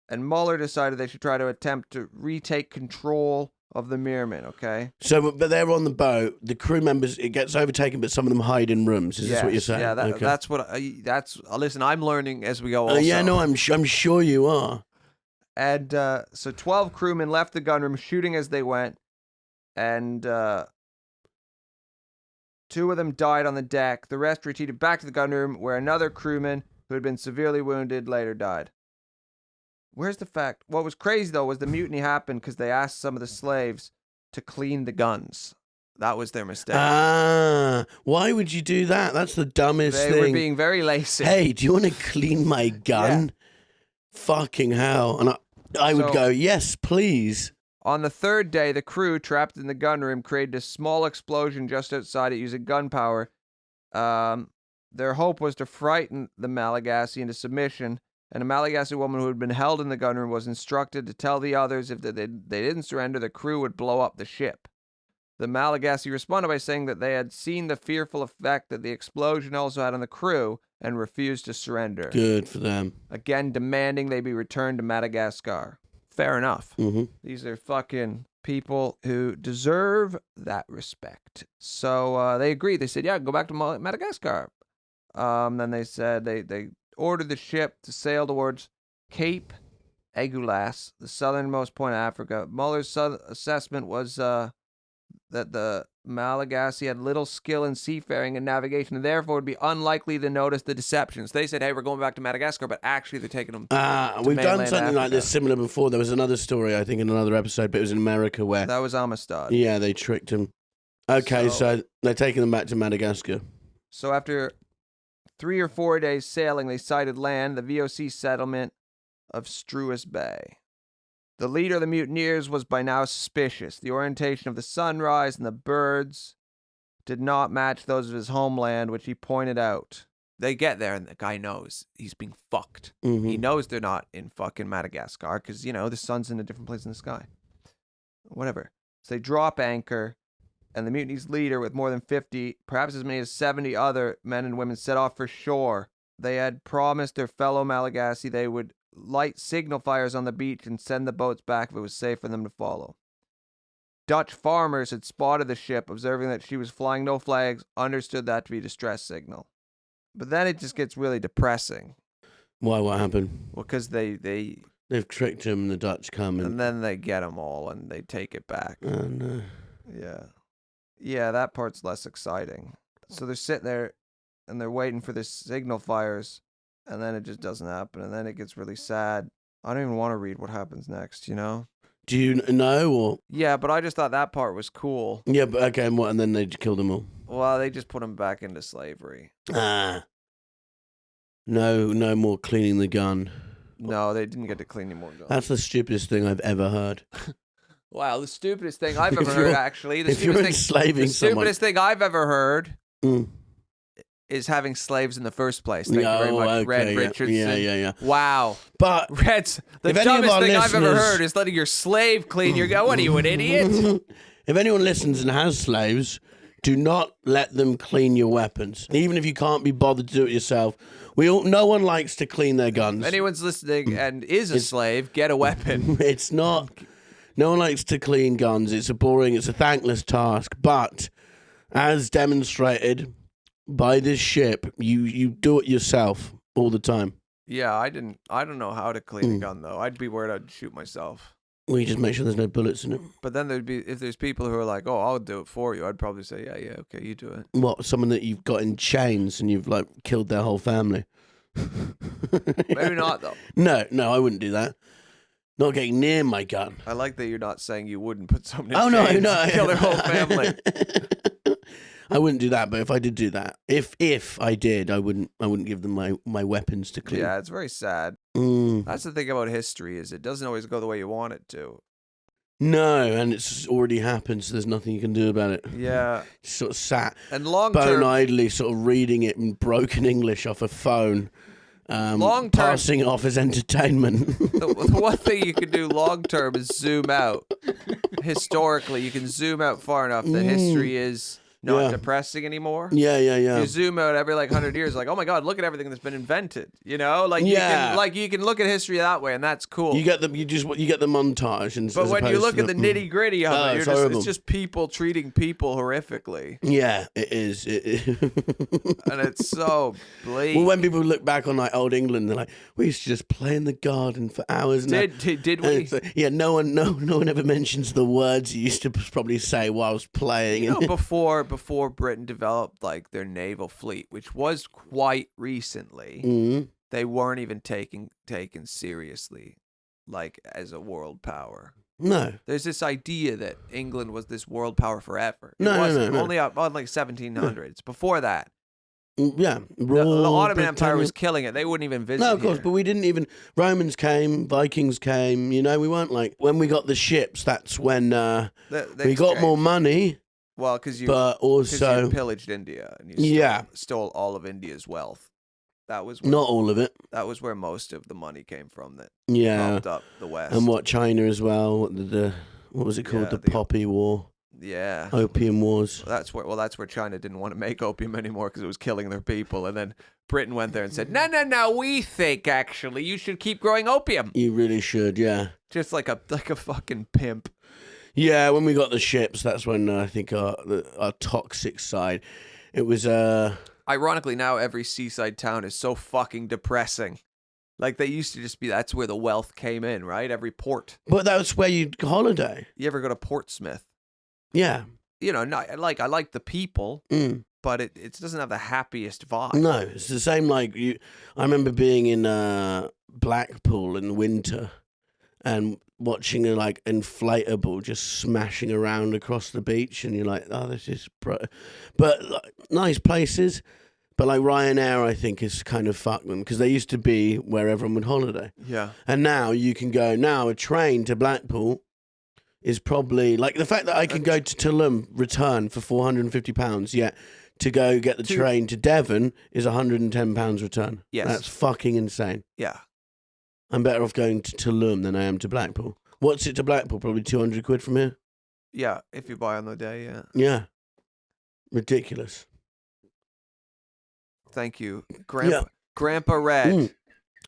And Muller decided they should try to attempt to retake control of the Meermin, okay? but they're on the boat. The crew members, it gets overtaken, but some of them hide in rooms. Is this what you're saying? Yeah, Okay. that's what. Listen, I'm learning as we go. Also. Yeah, no, I'm sure you are. And so 12 crewmen left the gunroom, shooting as they went, and 2 of them died on the deck. The rest retreated back to the gunroom, where another crewman who had been severely wounded later died. Where's the fact? What was crazy, though, was the mutiny happened because they asked some of the slaves to clean the guns. That was their mistake. Why would you do that? That's the dumbest thing. They were being very lazy. Hey, do you want to clean my gun? Fucking hell. And I would go, yes, please. On the 3rd day, the crew, trapped in the gunroom, created a small explosion just outside it using gunpowder. Their hope was to frighten the Malagasy into submission, and a Malagasy woman who had been held in the gunroom was instructed to tell the others if they didn't surrender, the crew would blow up the ship. The Malagasy responded by saying that they had seen the fearful effect that the explosion also had on the crew and refused to surrender. Good for them. Again, demanding they be returned to Madagascar. Fair enough. Mm-hmm. These are fucking people who deserve that respect. So they agreed. They said, yeah, go back to Madagascar. Then they said they ordered the ship to sail towards Cape Agulhas, the southernmost point of Africa. Muller's assessment was that the Malagasy had little skill in seafaring and navigation, and therefore would be unlikely to notice the deceptions. They said, hey, we're going back to Madagascar, but actually they're taking them We've done something Africa. like this similar before. There was another story, I think, in another episode, but it was in America where... That was Amistad. Yeah, they tricked him. Okay, so they're taking them back to Madagascar. So after 3 or 4 days sailing, they sighted land, the VOC settlement of Struis Bay. The leader of the mutineers was by now suspicious. The orientation of the sunrise and the birds did not match those of his homeland, which he pointed out. They get there and the guy knows he's being fucked. Mm-hmm. He knows they're not in fucking Madagascar because, the sun's in a different place in the sky. Whatever. So they drop anchor, and the mutiny's leader, with more than 50, perhaps as many as 70 other men and women, set off for shore. They had promised their fellow Malagasy they would light signal fires on the beach and send the boats back if it was safe for them to follow. Dutch farmers had spotted the ship, observing that she was flying no flags, understood that to be a distress signal. But then it just gets really depressing. Why? What happened? Well, because they've tricked him, the Dutch come and then they get them all and they take it back. Oh, no. Yeah, that part's less exciting. So they're sitting there and they're waiting for the signal fires, and then it just doesn't happen, and then it gets really sad. I don't even want to read what happens next, Do you know, or... Yeah, but I just thought that part was cool. Yeah, but okay, and what? And then they killed them all? Well, they just put them back into slavery. No more cleaning the gun. No, they didn't get to clean any more guns. That's the stupidest thing I've ever heard. Wow, the stupidest thing I've ever heard, actually. If you're enslaving someone... stupidest thing I've ever heard... Mm. is having slaves in the first place. Thank you very much, okay, Red Richardson. Yeah. Wow. But Red's the if any of dumbest our thing I've ever listeners- heard is letting your slave clean your gun. What are you, an idiot? If anyone listens and has slaves, do not let them clean your weapons. Even if you can't be bothered to do it yourself. No one likes to clean their guns. If anyone's listening and is a slave, get a weapon. It's not. No one likes to clean guns. It's a thankless task. But as demonstrated by this ship, you do it yourself all the time. Yeah, I don't know how to clean a gun though. I'd be worried I'd shoot myself. Well, you just make sure there's no bullets in it. But then if there's people who are like, "Oh, I'll do it for you," I'd probably say, "Yeah, okay, you do it." What? Someone that you've got in chains and you've killed their whole family? Maybe not though. No, I wouldn't do that. Not getting near my gun. I like that you're not saying you wouldn't put someone in chains no, and kill their whole family. I wouldn't do that, but if I did do that, if I did, I wouldn't give them my weapons to clean. Yeah, it's very sad. Mm. That's the thing about history is it doesn't always go the way you want it to. No, and it's already happened, so there's nothing you can do about it. Yeah. Sort of sat And long bone term, idly, sort of reading it in broken English off a phone, Long-term- passing it off as entertainment. the one thing you can do long term is zoom out. Historically, you can zoom out far enough that history is not Yeah. depressing anymore. Yeah. You zoom out every 100 years, like, oh my god, look at everything that's been invented. You know, like Yeah. you can look at history that way, and that's cool. You get the montage, and But when you look at the nitty gritty of it, it's horrible. it's just people treating people horrifically, yeah, it is. and it's so bleak. Well, when people look back on like old England, they're like, we used to just play in the garden for hours. And did and we? it's like, yeah, no one ever mentions the words you used to probably say whilst playing. You know, before Britain developed like their naval fleet, which was quite recently, Mhm. they weren't even taken seriously, like as a world power. No, There's this idea that England was this world power forever. It No, wasn't. no. Only up on like 1700s. Before that, yeah, the Royal Ottoman Empire was Britannia- killing it. They wouldn't even visit. No, of course, here. but we didn't even. Romans came, Vikings came. You know, we weren't like when we got the ships. That's when They we got more exchanged. money, Well, because you but you also pillaged India and you Yeah. stole all of India's wealth. That was not all of it. That was where most of the money came from that Yeah, propped up the West. and what China as well. What was it called? Yeah, the the- Poppy War, Yeah. Opium Wars. That's where China didn't want to make opium anymore because it was killing their people, and then Britain went there and said, "No, we think actually you should keep growing opium." You really should, yeah. Just like a fucking pimp. Yeah, when we got the ships, that's when I think our toxic side. It was Ironically, now every seaside town is so fucking depressing. Like they used to just be. That's where the wealth came in, right? Every port. but that's where you'd holiday. You ever go to Portsmouth? Yeah. You know, not like I like the people, Mm. but it doesn't have the happiest vibe. No, it's the same like you. I remember being in Blackpool in winter and watching a like inflatable just smashing around across the beach, and you're like, oh, this is but like, nice places. But like Ryanair, I think is kind of fucked them because they used to be where everyone would holiday, Yeah. and now you can go. Now a train to Blackpool is probably like the fact that I can go to Tulum return for £450, yet to go get the train to Devon is £110 return. Yes. That's fucking insane. Yeah. I'm better off going to Tulum than I am to Blackpool. What's it to Blackpool? Probably 200 quid from here. Yeah. If you buy on the day, yeah. Yeah. Ridiculous. Thank you, Grandpa Red. Mm.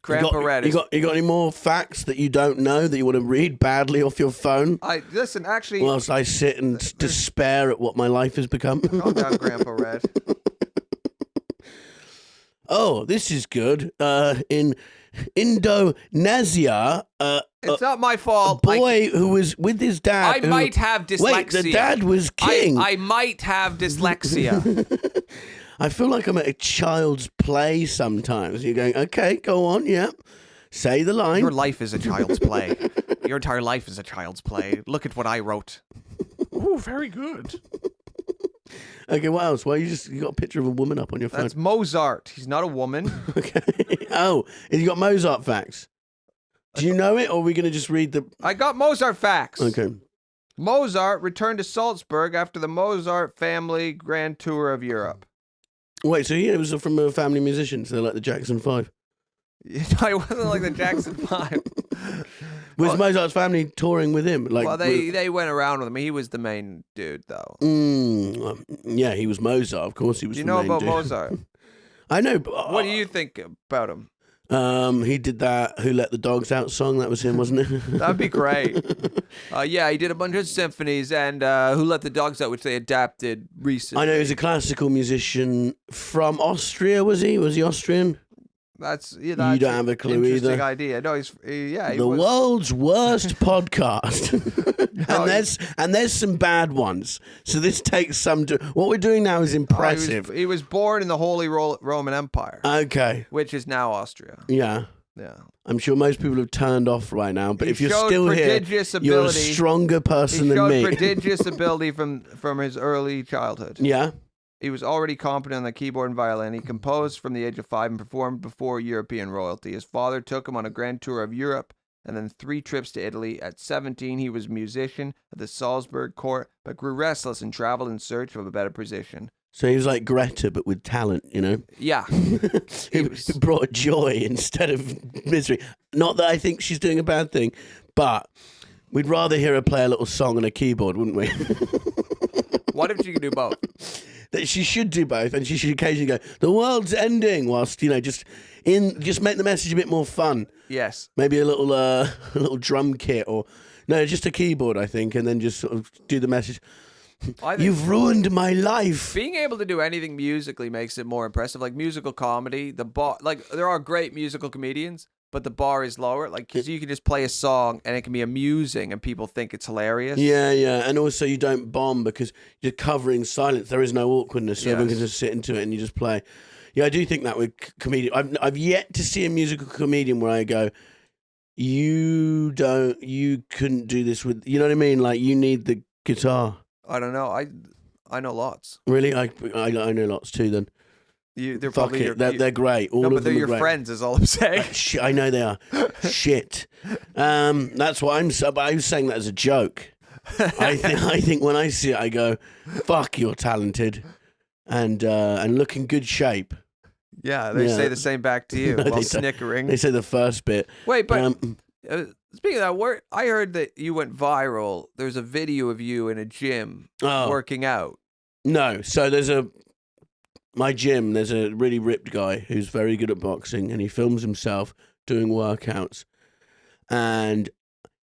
Grandpa Red. You got any more facts that you don't know that you want to read badly off your phone? Listen. Actually, Whilst I sit and despair at what my life has become. calm down, Grandpa Red. Oh, this is good. In Indonesia, It's not my a fault. boy who was with his dad. I might have dyslexia. Wait, the dad was king. I might have dyslexia. I feel like I'm at a child's play sometimes. You're going, okay, go on, yeah. Say the line. Your life is a child's play. Your entire life is a child's play. Look at what I wrote. Oh, very good. Okay, what else? Well, you got a picture of a woman up on your phone. That's Mozart. He's not a woman. Okay. Oh, and you got Mozart facts. Do you know it, or are we going to just read the... I got Mozart facts. Okay. Mozart returned to Salzburg after the Mozart family grand tour of Europe. Wait, so he was from a family musician, so they're like the Jackson 5. I wasn't like the Jackson 5. Was Mozart's family touring with him? Like, Well, they went around with him. He was the main dude, though. Yeah, he was Mozart. Of course, he was. Do you the know main about dude. Mozart? I know. But, What do you think about him? He did that "Who Let the Dogs Out" song. That was him, wasn't it? That'd be great. Yeah, he did a bunch of symphonies and Who Let the Dogs Out, which they adapted recently. I know he's a classical musician from Austria. Was he? Was he Austrian? That's You don't have a clue interesting either. idea. No, he The was. world's worst podcast, and there's some bad ones. So this takes some. What we're doing now is impressive. He was born in the Holy Roman Empire, Okay. which is now Austria. Yeah. Yeah. I'm sure most people have turned off right now, but He if you're showed still here, prodigious you're a ability. stronger He person than showed me. prodigious ability from his early childhood. Yeah. He was already competent on the keyboard and violin. He composed from the age of 5 and performed before European royalty. His father took him on a grand tour of Europe and then 3 trips to Italy. At 17, he was a musician at the Salzburg court, but grew restless and traveled in search of a better position. So he was like Greta, but with talent, you know? Yeah. He brought joy instead of misery. Not that I think she's doing a bad thing, but we'd rather hear her play a little song on a keyboard, wouldn't we? What if she could do both? That she should do both, and she should occasionally go, "The world's ending," whilst just make the message a bit more fun. Yes. Maybe a little drum kit, or no, just a keyboard, I think, and then just sort of do the message. You've ruined my life. Being able to do anything musically makes it more impressive. Like musical comedy, there are great musical comedians, but the bar is lower. Like, because you can just play a song and it can be amusing and people think it's hilarious. Yeah, and also you don't bomb because you're covering silence. There is no awkwardness, so everyone can just sit into it and you just play. Yeah, I do think that with comedian. I've yet to see a musical comedian where I go, you couldn't do this with. You know what I mean? Like, you need the guitar. I don't know. I know lots. Really, I know lots too. Then they're fuck probably it. They're great. All but of they're them are your great. friends. Is all I'm saying. I know they are. Shit. That's what I was saying that as a joke. I think when I see it, I go, "Fuck, you're talented, and look in good shape." Yeah, they say the same back to you No, while they don't. snickering. They say the first bit. Wait, but speaking of that, I heard that you went viral. There's a video of you in a gym working out. No, so there's my gym. There's a really ripped guy who's very good at boxing, and he films himself doing workouts. And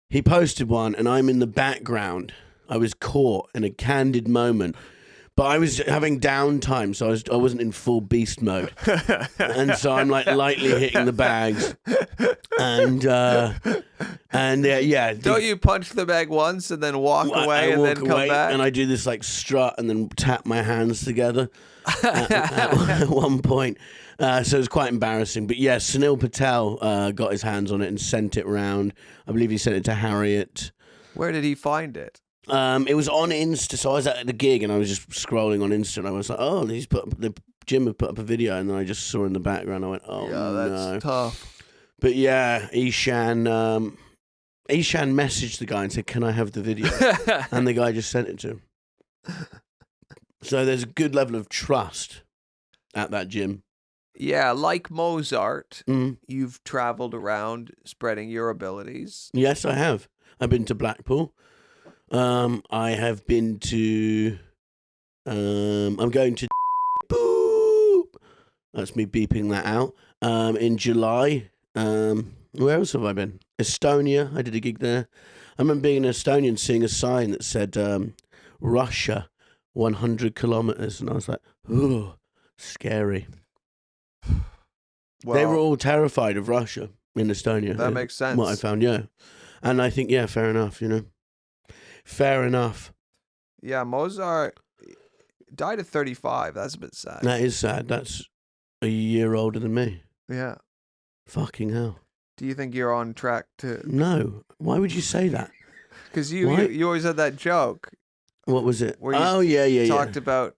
he posted one, and I'm in the background. I was caught in a candid moment. But I was having downtime, so I wasn't in full beast mode, and so I'm like lightly hitting the bags, and yeah. Don't you punch the bag once and then walk away and then come back? And I do this like strut and then tap my hands together at one point. So it was quite embarrassing. But yeah, Sunil Patel got his hands on it and sent it round. I believe he sent it to Harriet. Where did he find it? It was on Insta, so I was at the gig and I was just scrolling on Insta and I was like, oh, the gym had put up a video, and then I just saw in the background, I went, oh, yeah, that's tough. But yeah, Ishan messaged the guy and said, can I have the video? And the guy just sent it to him. So there's a good level of trust at that gym. Yeah, like Mozart, you've traveled around spreading your abilities. Yes, I have. I've been to Blackpool. I have been to. I'm going to. Boop. That's me beeping that out. In July. Where else have I been? Estonia. I did a gig there. I remember being in Estonia and seeing a sign that said Russia, 100 kilometers, and I was like, ooh, scary. Well, they were all terrified of Russia in Estonia. That makes sense. What I found, yeah. And I think, yeah, fair enough, you know. Fair enough. Yeah, Mozart died at 35. That's a bit sad. That is sad. That's a year older than me. Yeah. Fucking hell. Do you think you're on track to... No. Why would you say that? Because you always had that joke. What was it? Where you talked about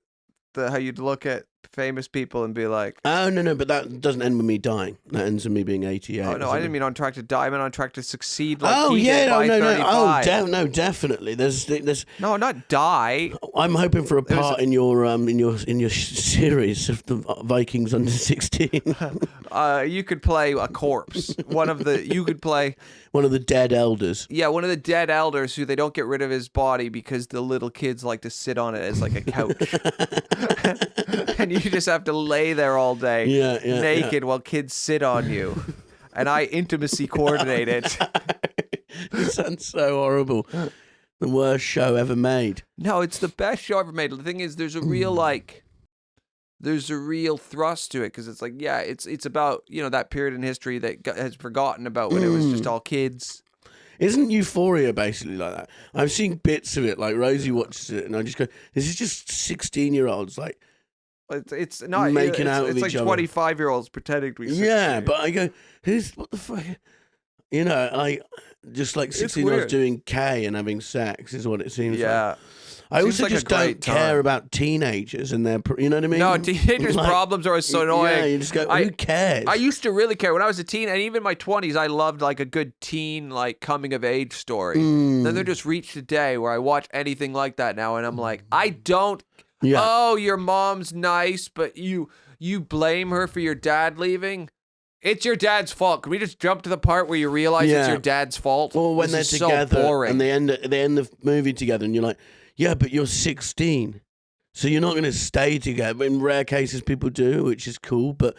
how you'd look at famous people and be like... Oh, no, but that doesn't end with me dying. That ends with me being 88. Oh, no, I didn't mean on track to die. I meant on track to succeed like oh, he yeah, did by 35. Oh, no, definitely. There's... No, not die. I'm hoping for a part in your series of the Vikings under 16. You could play a corpse. You could play... One of the dead elders. Yeah, one of the dead elders who they don't get rid of his body because the little kids like to sit on it as like a couch. And you just have to lay there all day naked while kids sit on you. And I intimacy coordinate it. It sounds so horrible. The worst show ever made. No, it's the best show ever made. The thing is, there's a real thrust to it because it's like, yeah, it's about, you know, that period in history that has forgotten about when it was just all kids. Isn't Euphoria basically like that? I've seen bits of it, like Rosie watches it, and I just go, this is just 16-year-olds, like, it's not making out with it's each like other. 25-year-olds pretending to be 16. Yeah, but I go, what the fuck? You know, just like 16-year-olds doing K and having sex is what it seems like. I Seems also like a just great don't care time. about teenagers and their, you know what I mean? No, teenagers' Like, problems are so annoying. Yeah, you just go, who cares? I used to really care when I was a teen, and even in my 20s, I loved like a good teen like coming of age story. Then there just reached a day where I watch anything like that now, and I'm like, I don't. Yeah. Oh, your mom's nice, but you blame her for your dad leaving. It's your dad's fault. Can we just jump to the part where you realize it's your dad's fault? Or when This they're is together so boring. and they end the movie together, and you're like, yeah, but you're 16, so you're not going to stay together. In rare cases, people do, which is cool, but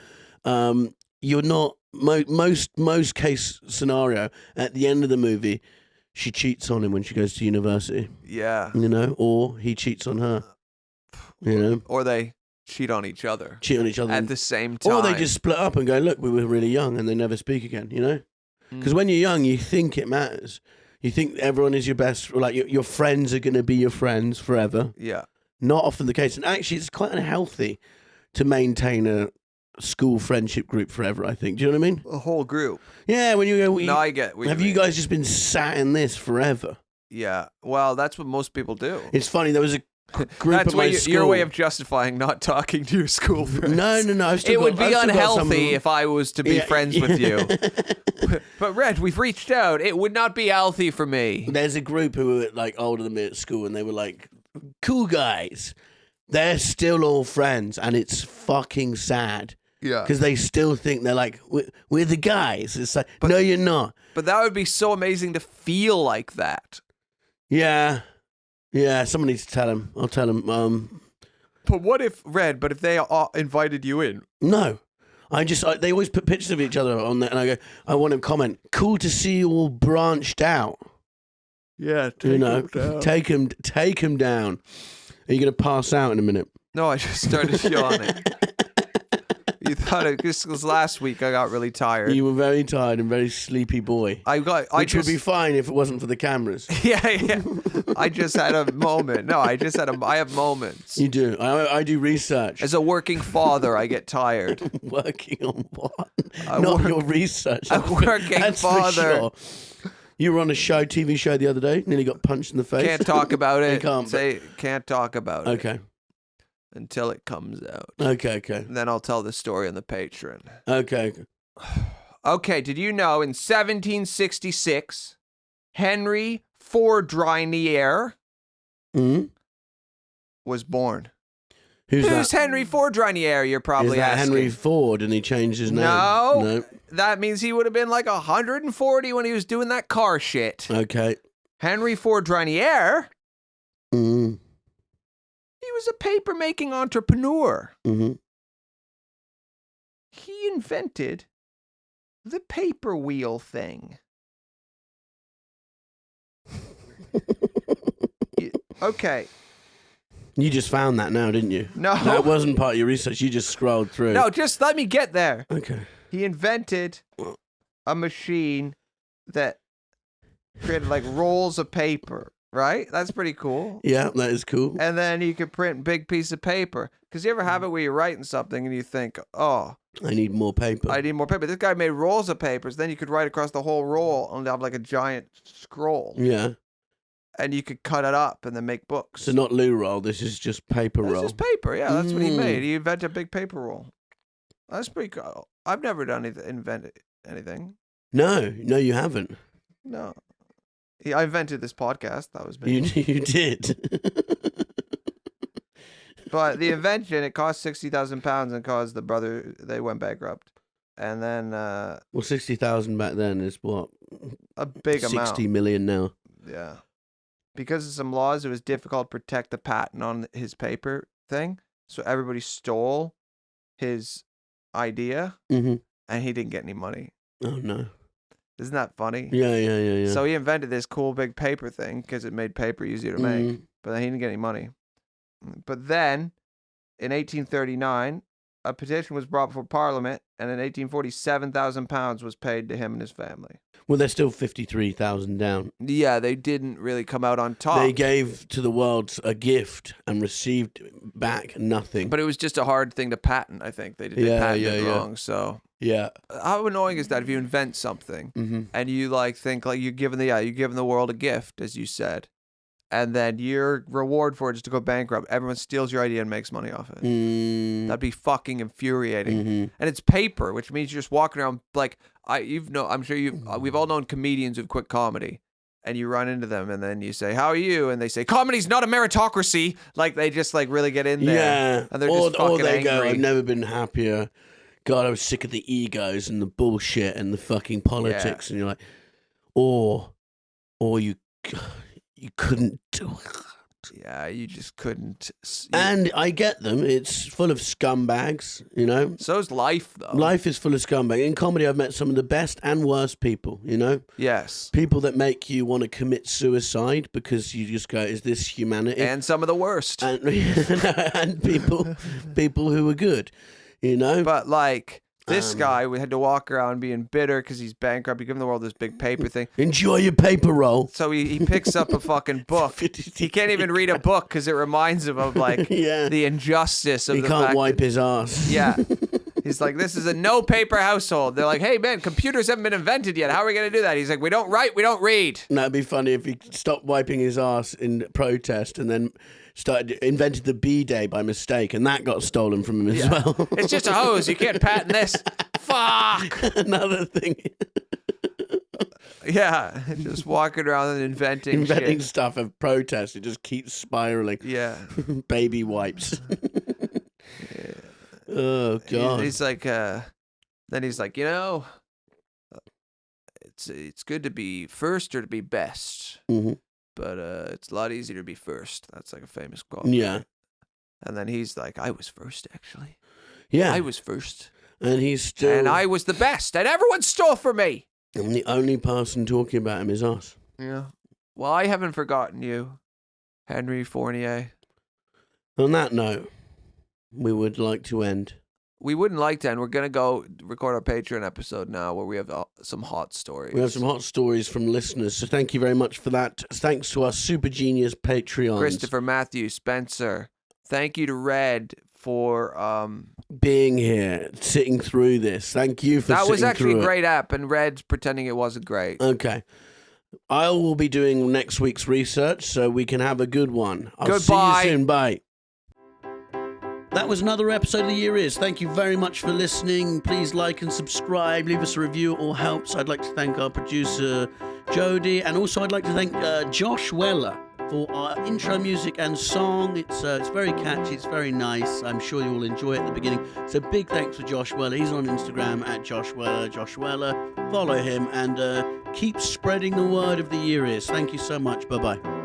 you're not. Most case scenario at the end of the movie, she cheats on him when she goes to university. Yeah. You know, or he cheats on her. You know, Or they cheat on each other cheat on each other at the same time. Or they just split up and go, look, we were really young, and they never speak again, you know? Because when you're young, you think it matters. You think everyone is your best, like your friends are going to be your friends forever. Yeah. Not often the case. And actually, it's quite unhealthy to maintain a school friendship group forever, I think. Do you know what I mean? A whole group. Yeah, when you go, No, I get what have you you mean. guys just been sat in this forever? Yeah. Well, that's what most people do. It's funny, there was a group That's at my school. your way of justifying not talking to your school friends. No. I've still It would got- be I've still got some- unhealthy if I was to be Yeah. friends with you. But Red, we've reached out. It would not be healthy for me. There's a group who were like older than me at school, and they were like cool guys. They're still all friends, and it's fucking sad Yeah. because they still think they're like we're the guys. It's like no, you're not. But that would be so amazing to feel like that. Yeah. Someone needs to tell him. I'll tell him. But what if But if they invited you in? No. They always put pictures of each other on there, and I go, I want to comment. Cool to see you all branched out. Yeah, Take him down. Are you going to pass out in a minute? No, I just started yawning. You thought it because last week I got really tired. You were very tired and very sleepy boy. Which would be fine if it wasn't for the cameras. Yeah. I just had a moment. No, I have moments. You do. I do research. As a working father, I get tired. Working on what? I Not work- your research. a working That's for father. sure. You were on a TV show the other day. Nearly got punched in the face. Can't talk about it. You Can't talk about it. Okay. Until it comes out. Okay. And then I'll tell the story on the Patreon. Okay. Okay, did you know in 1766, Henry Fourdrinier was born? Who's Who's that? Henry Fourdrinier, you're probably Is that asking? Henry Ford and he changed his name? No. That means he would have been like 140 when he was doing that car shit. Okay. Henry Fourdrinier, Mm. he was a paper-making entrepreneur. Mm-hmm. He invented the paper wheel thing. Okay. You just found that now, didn't you? No. That wasn't part of your research. You just scrolled through. No, just let me get there. Okay. He invented a machine that created like rolls of paper, right? That's pretty cool. Yeah, that is cool. And then you could print big piece of paper. Because you ever have it where you're writing something and you think, oh, I need more paper. I need more paper. This guy made rolls of papers. Then you could write across the whole roll and have like a giant scroll. Yeah. And you could cut it up and then make books. So not loo roll. This is just paper That's roll. just paper. Yeah, that's what he made. He invented a big paper roll. That's pretty cool. I've never invented anything. No, you haven't. No. I invented this podcast. That was me. You did. But the invention, it cost £60,000 and caused the brother, they went bankrupt. And then Well, 60,000 back then is what? a big 60 amount. million now. Yeah. Because of some laws, it was difficult to protect the patent on his paper thing. So everybody stole his idea Mm-hmm. and he didn't get any money. Oh, no. Isn't that funny? Yeah. So he invented this cool big paper thing because it made paper easier to make, but then he didn't get any money. But then, in 1839, a petition was brought before Parliament, and in 1840, £7,000 was paid to him and his family. Well, they're still 53,000 down. Yeah, they didn't really come out on top. They gave to the world a gift and received back nothing. But it was just a hard thing to patent, I think. They patented it wrong, so... Yeah. How annoying is that if you invent something and you like think like you're giving the world a gift, as you said, and then your reward for it is to go bankrupt. Everyone steals your idea and makes money off it. That'd be fucking infuriating. And it's paper, which means you're just walking around like I'm sure we've all known comedians who've quit comedy. And you run into them, and then you say, "How are you?" And they say, "Comedy's not a meritocracy." Like they just like really get in there. Yeah, and they're just fucking or they angry. go, "I've never been happier. God, I was sick of the egos and the bullshit and the fucking politics." And you're like, or you couldn't do it. Yeah, you just couldn't. And I get them. It's full of scumbags, you know. So's life, though. Life is full of scumbags. In comedy, I've met some of the best and worst people, you know. Yes. People that make you want to commit suicide because you just go, "Is this humanity?" And some of the worst. And people who are good, you know. But like this guy, we had to walk around being bitter because he's bankrupt. He gave the world this big paper thing. Enjoy your paper roll. So he picks up a fucking book. He can't even read a book because it reminds him of like the injustice of he the can't fact wipe that, his ass. Yeah. He's like, this is a no paper household. They're like, hey man, computers haven't been invented yet. How are we gonna do that? He's like, we don't write, we don't read. And that'd be funny if he stopped wiping his ass in protest and then invented the B-day by mistake, and that got stolen from him as well. It's just a hose. You can't patent this. Fuck. Another thing. Yeah, just walking around and inventing shit. Stuff of protest. It just keeps spiraling. Yeah. Baby wipes. Oh God. He's like, then he's like, it's good to be first or to be best. Mm-hmm. But it's a lot easier to be first. That's like a famous quote. Yeah. And then he's like, I was first, actually. Yeah. I was first. And he's still... And I was the best. And everyone stole from me. And the only person talking about him is us. Yeah. Well, I haven't forgotten you, Henry Fournier. On that note, we would like to end. We wouldn't like to, and we're going to go record our Patreon episode now where we have some hot stories. We have some hot stories from listeners, so thank you very much for that. Thanks to our super genius Patreons. Christopher, Matthew, Spencer. Thank you to Red for being here, sitting through this. Thank you for that was sitting actually through a great app, and Red's pretending it wasn't great. Okay. I will be doing next week's research, so we can have a good one. I'll Goodbye. See you soon. Bye. That was another episode of The Year Is. Thank you very much for listening. Please like and subscribe. Leave us a review. It all helps. I'd like to thank our producer, Jody. And also I'd like to thank Josh Weller for our intro music and song. It's very catchy. It's very nice. I'm sure you'll enjoy it at the beginning. So big thanks for Josh Weller. He's on Instagram at Josh Weller. Josh Weller. Follow him and keep spreading the word of The Year Is. Thank you so much. Bye-bye.